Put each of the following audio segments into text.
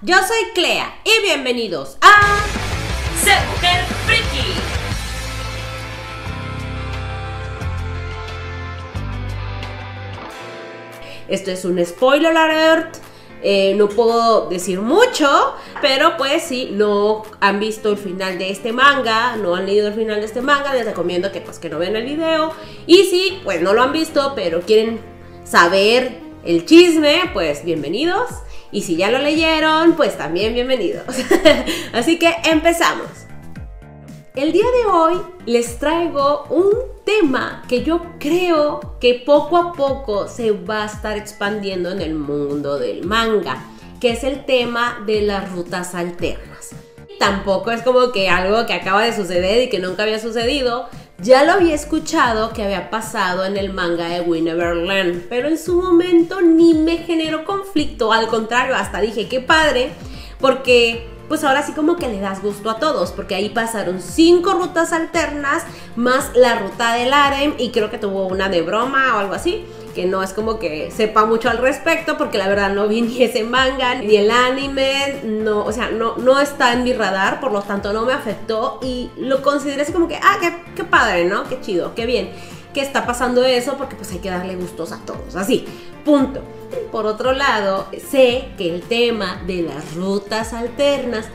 yo soy Clea y bienvenidos a Ser Mujer Friki. Esto es un spoiler alert. No puedo decir mucho, pero pues si no han visto el final de este manga, no han leído el final de este manga, les recomiendo que no vean el video. Y si pues no lo han visto, pero quieren saber el chisme, pues bienvenidos. Y si ya lo leyeron, pues también bienvenidos. Así que empezamos. El día de hoy les traigo un tema que yo creo que poco a poco se va a estar expandiendo en el mundo del manga, que es el tema de las rutas alternas. Tampoco es como que algo que acaba de suceder y que nunca había sucedido. Ya lo había escuchado que había pasado en el manga de We Never Land, pero en su momento ni me generó conflicto, al contrario, hasta dije qué padre, porque pues ahora sí como que le das gusto a todos, porque ahí pasaron 5 rutas alternas, más la ruta del harem, y creo que tuvo una de broma o algo así, que no es como que sepa mucho al respecto, porque la verdad no vi ni ese manga, ni el anime, no, o sea, no está en mi radar, por lo tanto no me afectó, y lo consideré así como que, qué padre, ¿no? Qué chido, qué bien, que está pasando eso, porque pues hay que darle gustos a todos, así, punto. Por otro lado, sé que el tema de las rutas alternas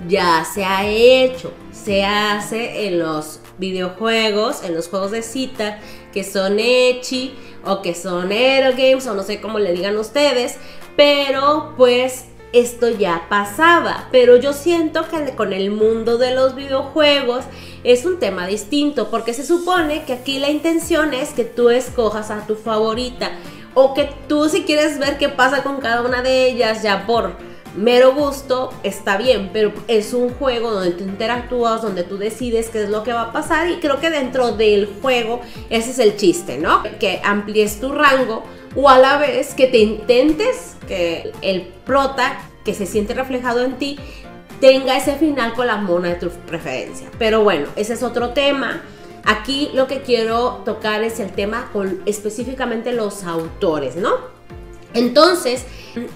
ya se ha hecho, se hace en los videojuegos, en los juegos de cita, que son ecchi o que son Erogames o no sé cómo le digan ustedes, pero pues esto ya pasaba, pero yo siento que con el mundo de los videojuegos es un tema distinto, porque se supone que aquí la intención es que tú escojas a tu favorita, o que tú si quieres ver qué pasa con cada una de ellas ya por mero gusto, está bien, pero es un juego donde tú interactúas, donde tú decides qué es lo que va a pasar, y creo que dentro del juego ese es el chiste, ¿no? Que amplíes tu rango, o a la vez que te intentes que el prota que se siente reflejado en ti tenga ese final con la mona de tu preferencia. Pero bueno, ese es otro tema. Aquí lo que quiero tocar es el tema con específicamente los autores, ¿no? Entonces,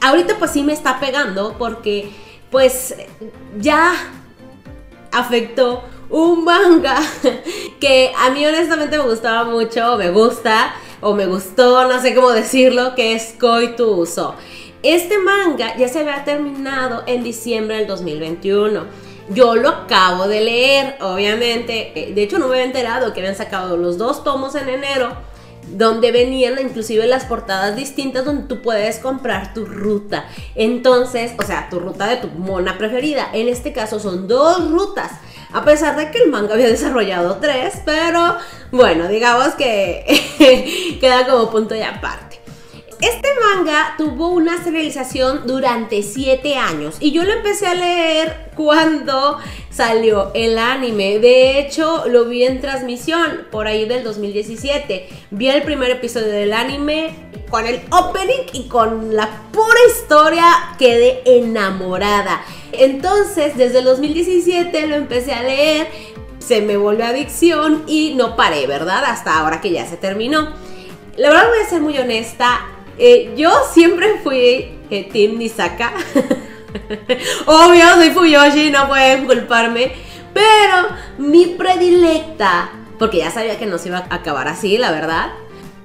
ahorita pues sí me está pegando porque pues ya afectó un manga que a mí honestamente me gustaba mucho, o me gusta, o me gustó, no sé cómo decirlo, que es Koi to Uso. Este manga ya se había terminado en diciembre del 2021. Yo lo acabo de leer, obviamente, de hecho no me había enterado que habían sacado los 2 tomos en enero, donde venían inclusive las portadas distintas donde tú puedes comprar tu ruta. Entonces, o sea, tu ruta de tu mona preferida. En este caso son 2 rutas, a pesar de que el manga había desarrollado 3, pero bueno, digamos que queda como punto y aparte. Este manga tuvo una serialización durante 7 años y yo lo empecé a leer cuando salió el anime. De hecho, lo vi en transmisión por ahí del 2017. Vi el primer episodio del anime con el opening y con la pura historia quedé enamorada. Entonces, desde el 2017 lo empecé a leer, se me volvió adicción y no paré, ¿verdad? Hasta ahora que ya se terminó. La verdad voy a ser muy honesta. Yo siempre fui Team Nisaka. Obvio, soy Fuyoshi, no pueden culparme. Pero mi predilecta, porque ya sabía que no se iba a acabar así, la verdad,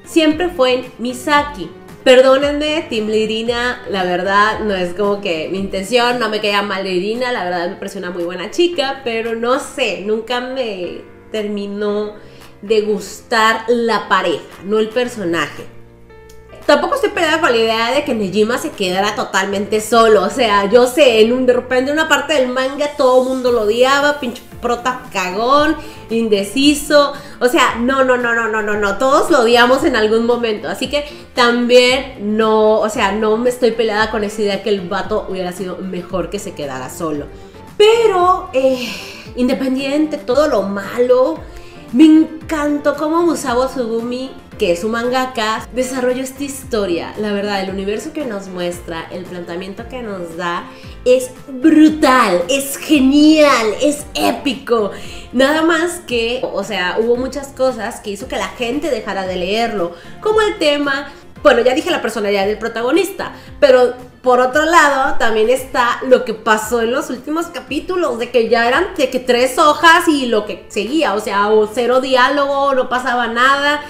siempre fue Misaki. Perdónenme, Team Lirina, la verdad no es como que mi intención, no me caía mal Lirina, la verdad me pareció una muy buena chica, pero no sé, nunca me terminó de gustar la pareja, no el personaje. Tampoco estoy peleada con la idea de que Nejima se quedara totalmente solo. O sea, yo sé, de repente en una parte del manga todo el mundo lo odiaba, pinche prota cagón, indeciso. O sea, no, todos lo odiamos en algún momento. Así que también no me estoy peleada con esa idea que el vato hubiera sido mejor que se quedara solo. Pero, independiente de todo lo malo, me encantó cómo Musabo Tsugumi, que es un mangaka, desarrolló esta historia. La verdad, el universo que nos muestra, el planteamiento que nos da es brutal, es genial, es épico. Nada más que, o sea, hubo muchas cosas que hizo que la gente dejara de leerlo, como el tema, bueno, ya dije la personalidad del protagonista, pero por otro lado, también está lo que pasó en los últimos capítulos, de que ya eran de que 3 hojas y lo que seguía, o sea, o 0 diálogo, no pasaba nada.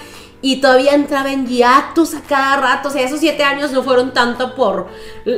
Y todavía entraba en hiatus a cada rato. O sea, esos 7 años no fueron tanto por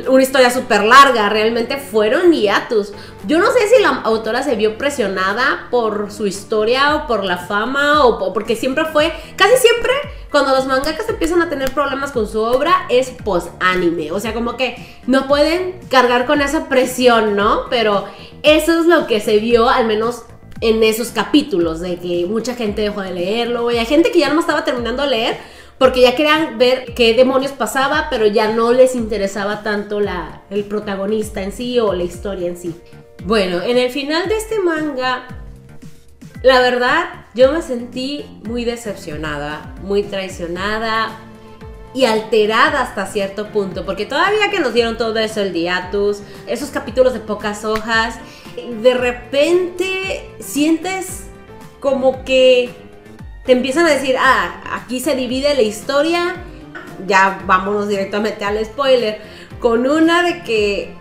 una historia súper larga. Realmente fueron hiatus. Yo no sé si la autora se vio presionada por su historia o por la fama o porque siempre fue... Casi siempre cuando los mangakas empiezan a tener problemas con su obra es post-anime. O sea, como que no pueden cargar con esa presión, ¿no? Pero eso es lo que se vio, al menos en esos capítulos, de que mucha gente dejó de leerlo y hay gente que ya no estaba terminando de leer porque ya querían ver qué demonios pasaba, pero ya no les interesaba tanto el protagonista en sí o la historia en sí. Bueno, en el final de este manga, la verdad, yo me sentí muy decepcionada, muy traicionada y alterada hasta cierto punto, porque todavía que nos dieron todo eso, el hiatus, esos capítulos de pocas hojas, de repente sientes como que te empiezan a decir, aquí se divide la historia, ya vámonos directamente al spoiler, con una de que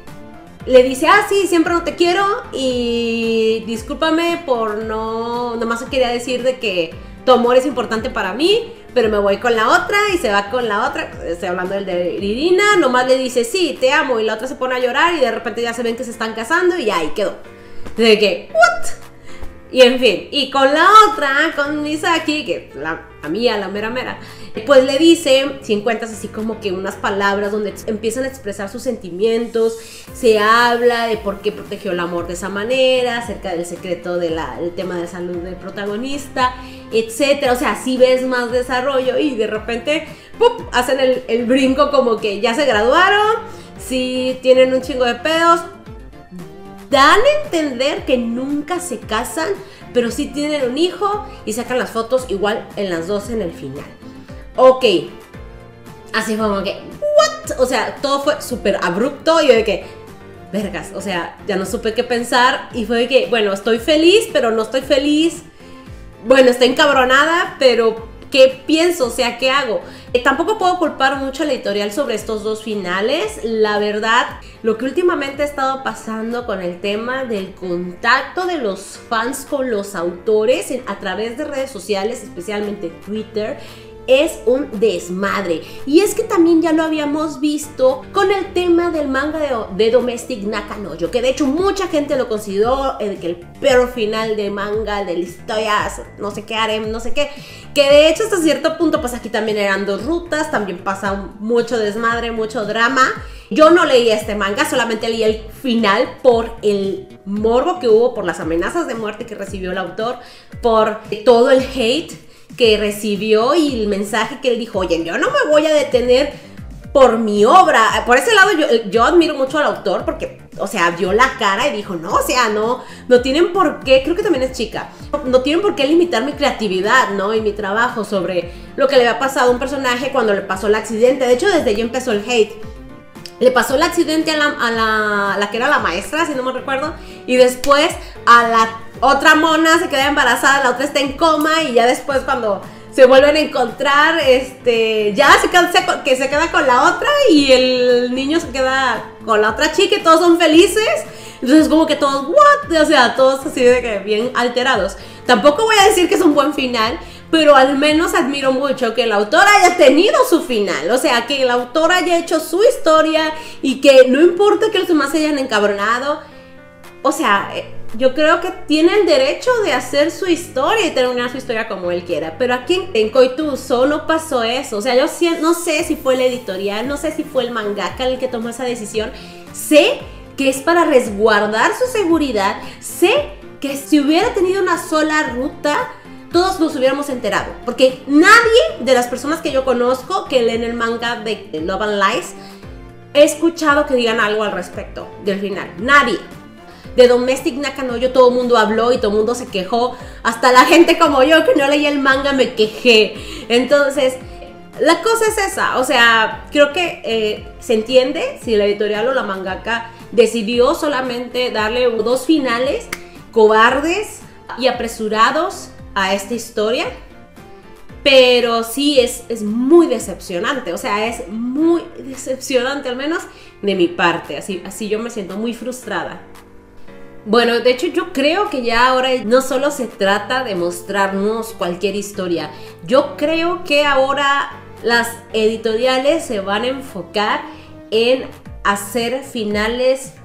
le dice, sí, siempre no te quiero y discúlpame por nomás quería decir de que tu amor es importante para mí, pero me voy con la otra y se va con la otra. Estoy hablando del de Irina, nomás le dice, sí, te amo, y la otra se pone a llorar y de repente ya se ven que se están casando y ahí quedó. De que, ¿what? Y en fin, y con la otra, con Misaki, que la mía, la mera, pues le dice, si encuentras así como que unas palabras donde empiezan a expresar sus sentimientos, se habla de por qué protegió el amor de esa manera, acerca del secreto del tema de salud del protagonista, etcétera. O sea, sí ves más desarrollo y de repente, ¡pum!, hacen el brinco como que ya se graduaron, sí tienen un chingo de pedos, dan a entender que nunca se casan, pero sí tienen un hijo y sacan las fotos igual en las dos en el final. Ok, así fue como que, ¿what? O sea, todo fue súper abrupto y yo de que, vergas, o sea, ya no supe qué pensar y fue de que, bueno, estoy feliz, pero no estoy feliz. Bueno, estoy encabronada, pero ¿qué pienso? O sea, ¿qué hago? Tampoco puedo culpar mucho a la editorial sobre estos dos finales. La verdad, lo que últimamente ha estado pasando con el tema del contacto de los fans con los autores a través de redes sociales, especialmente Twitter, es un desmadre. Y es que también ya lo habíamos visto con el tema del manga de Domestic Nakanojo, que de hecho mucha gente lo consideró que el peor final de manga de la historia, no sé qué harem, no sé qué, que de hecho hasta cierto punto pues aquí también eran dos rutas, también pasa mucho desmadre, mucho drama. Yo no leí este manga, solamente leí el final por el morbo que hubo, por las amenazas de muerte que recibió el autor, por todo el hate que recibió y el mensaje que él dijo, oye, yo no me voy a detener por mi obra. Por ese lado yo admiro mucho al autor porque, o sea, dio la cara y dijo, no, o sea, no tienen por qué, creo que también es chica, no tienen por qué limitar mi creatividad, ¿no? Y mi trabajo sobre lo que le había pasado a un personaje cuando le pasó el accidente. De hecho, desde ahí empezó el hate. Le pasó el accidente a la que era la maestra, si no me recuerdo, y después a la otra mona se queda embarazada, la otra está en coma y ya después cuando se vuelven a encontrar, ya se queda con la otra y el niño se queda con la otra chica y todos son felices. Entonces como que todos, ¿what? O sea, todos así de que bien alterados. Tampoco voy a decir que es un buen final, pero al menos admiro mucho que el autor haya tenido su final. O sea, que el autor haya hecho su historia y que no importa que los demás se hayan encabronado. O sea, yo creo que tiene el derecho de hacer su historia y terminar su historia como él quiera. Pero aquí en Koitouso no pasó eso. O sea, yo no sé si fue la editorial, no sé si fue el mangaka el que tomó esa decisión. Sé que es para resguardar su seguridad. Sé que si hubiera tenido una sola ruta, todos nos hubiéramos enterado. Porque nadie de las personas que yo conozco que leen el manga de Love and Lies he escuchado que digan algo al respecto del final. Nadie. De Domestic Nakanojo todo el mundo habló y todo el mundo se quejó. Hasta la gente como yo que no leía el manga me quejé. Entonces, la cosa es esa. O sea, creo que se entiende si la editorial o la mangaka decidió solamente darle dos finales cobardes y apresurados a esta historia. Pero sí es muy decepcionante. O sea, es muy decepcionante. Al menos de mi parte, así yo me siento muy frustrada. Bueno, de hecho yo creo que ya ahora no solo se trata de mostrarnos cualquier historia, yo creo que ahora las editoriales se van a enfocar en hacer finales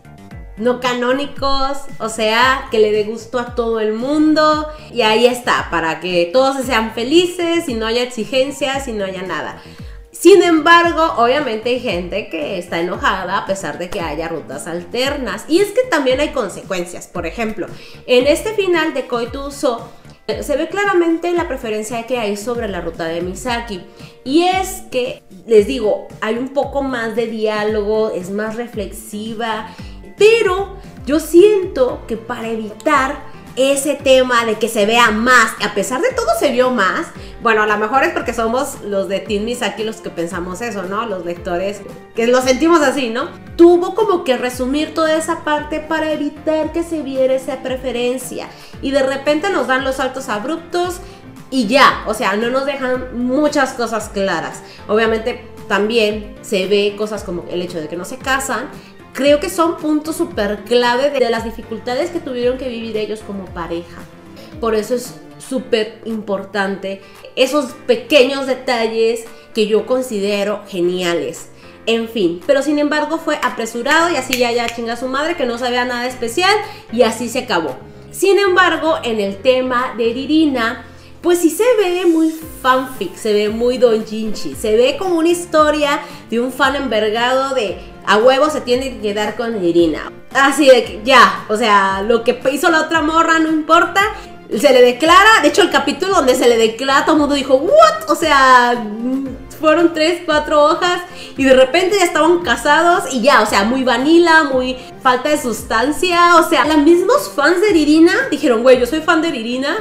no canónicos, o sea, que le dé gusto a todo el mundo y ahí está, para que todos sean felices y no haya exigencias y no haya nada. Sin embargo, obviamente hay gente que está enojada a pesar de que haya rutas alternas. Y es que también hay consecuencias. Por ejemplo, en este final de Koi-To Uso se ve claramente la preferencia que hay sobre la ruta de Misaki. Y es que, les digo, hay un poco más de diálogo, es más reflexiva. Pero yo siento que para evitar ese tema de que se vea más, a pesar de todo se vio más, bueno, a lo mejor es porque somos los de Team Misaki los que pensamos eso, ¿no? Los lectores que lo sentimos así, ¿no? Tuvo como que resumir toda esa parte para evitar que se viera esa preferencia. Y de repente nos dan los saltos abruptos y ya, o sea, no nos dejan muchas cosas claras. Obviamente también se ve cosas como el hecho de que no se casan. Creo que son puntos súper clave de las dificultades que tuvieron que vivir ellos como pareja. Por eso es súper importante esos pequeños detalles que yo considero geniales. En fin, pero sin embargo fue apresurado y así ya chinga su madre, que no sabía nada especial y así se acabó. Sin embargo, en el tema de Irina, pues sí se ve muy fanfic, se ve muy doujinshi, se ve como una historia de un fan envergado de a huevo se tiene que quedar con Irina. Así de que ya, o sea, lo que hizo la otra morra no importa, se le declara, de hecho el capítulo donde se le declara todo el mundo dijo, ¿what? O sea, fueron 3, 4 hojas y de repente ya estaban casados y ya, o sea, muy vanilla, muy falta de sustancia, o sea, los mismos fans de Irina dijeron, güey, yo soy fan de Irina,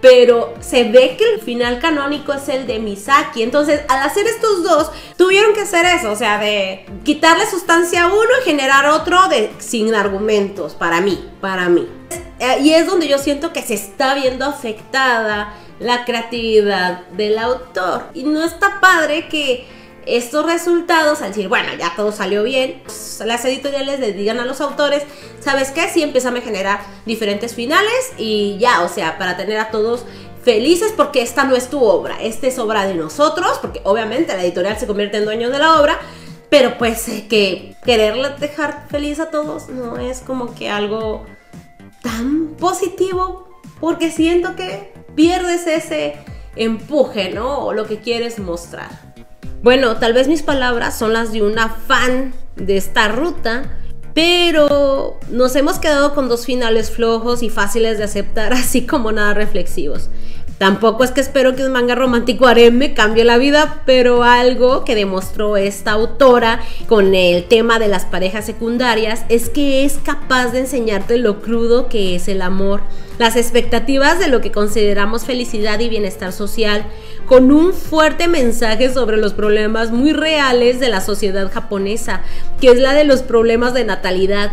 pero se ve que el final canónico es el de Misaki. Entonces, al hacer estos dos, tuvieron que hacer eso, o sea, de quitarle sustancia a uno y generar otro sin argumentos, para mí. Y es donde yo siento que se está viendo afectada la creatividad del autor. Y no está padre que estos resultados, al decir, bueno, ya todo salió bien, las editoriales les digan a los autores, ¿sabes qué? Sí, empiezan a generar diferentes finales y ya, o sea, para tener a todos felices, porque esta no es tu obra, esta es obra de nosotros, porque obviamente la editorial se convierte en dueño de la obra, pero pues que quererla dejar feliz a todos no es como que algo tan positivo, porque siento que pierdes ese empuje, ¿no? O lo que quieres mostrar. Bueno, tal vez mis palabras son las de una fan de esta ruta, pero nos hemos quedado con dos finales flojos y fáciles de aceptar, así como nada reflexivos. Tampoco es que espero que un manga romántico harem me cambie la vida, pero algo que demostró esta autora con el tema de las parejas secundarias es que es capaz de enseñarte lo crudo que es el amor, las expectativas de lo que consideramos felicidad y bienestar social, con un fuerte mensaje sobre los problemas muy reales de la sociedad japonesa, que es la de los problemas de natalidad.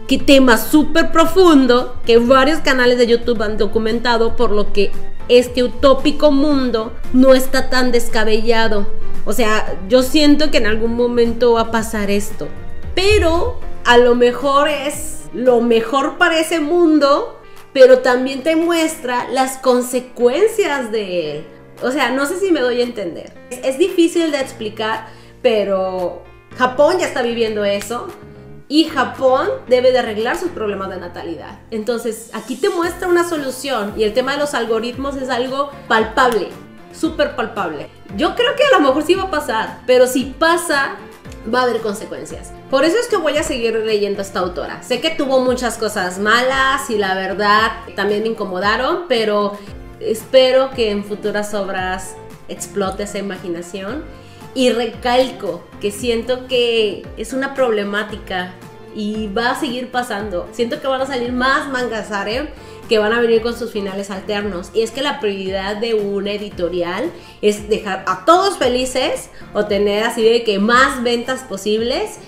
Qué tema súper profundo que varios canales de YouTube han documentado, por lo que este utópico mundo no está tan descabellado. O sea, yo siento que en algún momento va a pasar esto, pero a lo mejor es lo mejor para ese mundo, pero también te muestra las consecuencias de él. O sea, no sé si me doy a entender. Es difícil de explicar, pero Japón ya está viviendo eso. Y Japón debe de arreglar sus problemas de natalidad. Entonces, aquí te muestra una solución. Y el tema de los algoritmos es algo palpable, súper palpable. Yo creo que a lo mejor sí va a pasar, pero si pasa, va a haber consecuencias. Por eso es que voy a seguir leyendo a esta autora. Sé que tuvo muchas cosas malas y la verdad también me incomodaron, pero espero que en futuras obras explote esa imaginación. Y recalco que siento que es una problemática y va a seguir pasando. Siento que van a salir más mangas harem que van a venir con sus finales alternos. Y es que la prioridad de una editorial es dejar a todos felices o tener así de que más ventas posibles.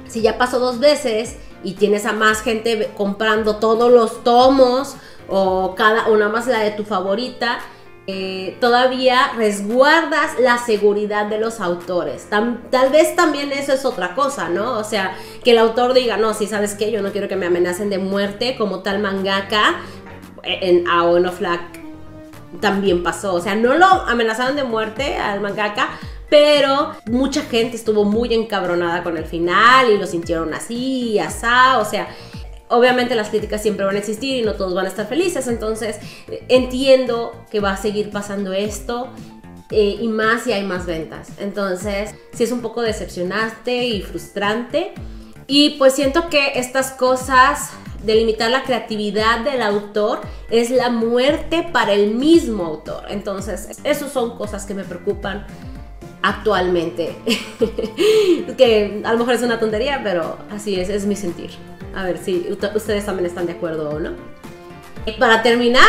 Si ya pasó 2 veces y tienes a más gente comprando todos los tomos o nada más la de tu favorita, todavía resguardas la seguridad de los autores. Tal vez también eso es otra cosa, ¿no? O sea, que el autor diga, no, sí, ¿sabes qué? Yo no quiero que me amenacen de muerte como tal mangaka. En Ao no Flag también pasó. O sea, no lo amenazaron de muerte al mangaka, pero mucha gente estuvo muy encabronada con el final y lo sintieron así y asá. O sea, obviamente las críticas siempre van a existir y no todos van a estar felices, entonces entiendo que va a seguir pasando esto y más si hay más ventas. Entonces sí es un poco decepcionante y frustrante, y pues siento que estas cosas de limitar la creatividad del autor es la muerte para el mismo autor. Entonces esas son cosas que me preocupan actualmente. Que a lo mejor es una tontería, pero así es mi sentir. A ver si ustedes también están de acuerdo o no. Para terminar,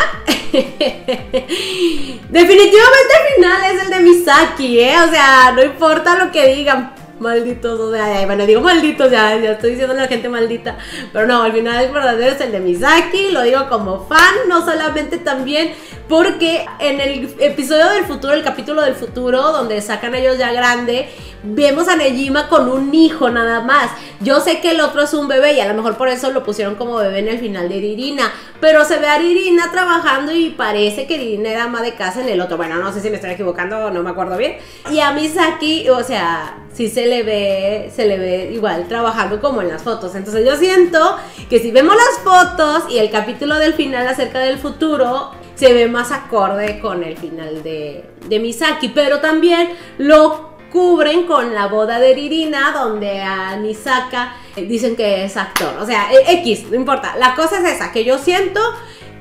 definitivamente el final es el de Misaki, O sea, no importa lo que digan, malditos, o sea, bueno, digo malditos, ya estoy diciendo a la gente maldita, pero no, el final verdadero es el de Misaki, lo digo como fan, no solamente también porque en el episodio del futuro, el capítulo del futuro, donde sacan a ellos ya grande, vemos a Nejima con un hijo nada más. Yo sé que el otro es un bebé y a lo mejor por eso lo pusieron como bebé en el final de Irina, pero se ve a Irina trabajando y parece que Irina era ama de casa en el otro. Bueno, no sé si me estoy equivocando, no me acuerdo bien. Y a Misaki, o sea, sí se le ve igual trabajando como en las fotos. Entonces yo siento que si vemos las fotos y el capítulo del final acerca del futuro, se ve más acorde con el final de Misaki, pero también lo cubren con la boda de Irina, donde a Nisaka dicen que es actor. O sea, X, no importa. La cosa es esa, que yo siento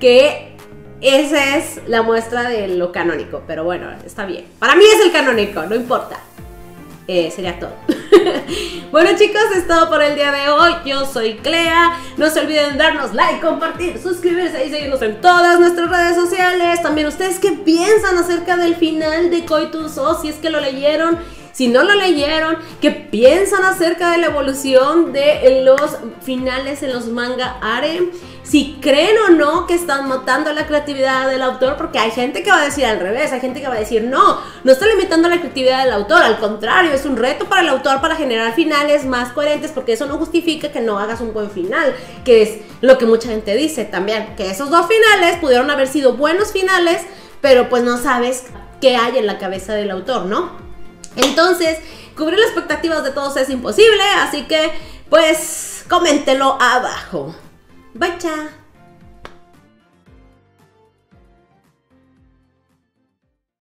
que esa es la muestra de lo canónico. Pero bueno, está bien. Para mí es el canónico, no importa. Sería todo. Bueno, chicos, es todo por el día de hoy. Yo soy Clea. No se olviden darnos like, compartir, suscribirse y seguirnos en todas nuestras redes sociales. También ustedes, ¿qué piensan acerca del final de Coitus? O si es que lo leyeron, si no lo leyeron, ¿qué piensan acerca de la evolución de los finales en los manga harem? Si creen o no que están matando la creatividad del autor, porque hay gente que va a decir al revés, hay gente que va a decir no está limitando la creatividad del autor, al contrario, es un reto para el autor para generar finales más coherentes, porque eso no justifica que no hagas un buen final, que es lo que mucha gente dice también, que esos dos finales pudieron haber sido buenos finales, pero pues no sabes qué hay en la cabeza del autor, ¿no? Entonces, cubrir las expectativas de todos es imposible, así que pues coméntenlo abajo. Bye, chao.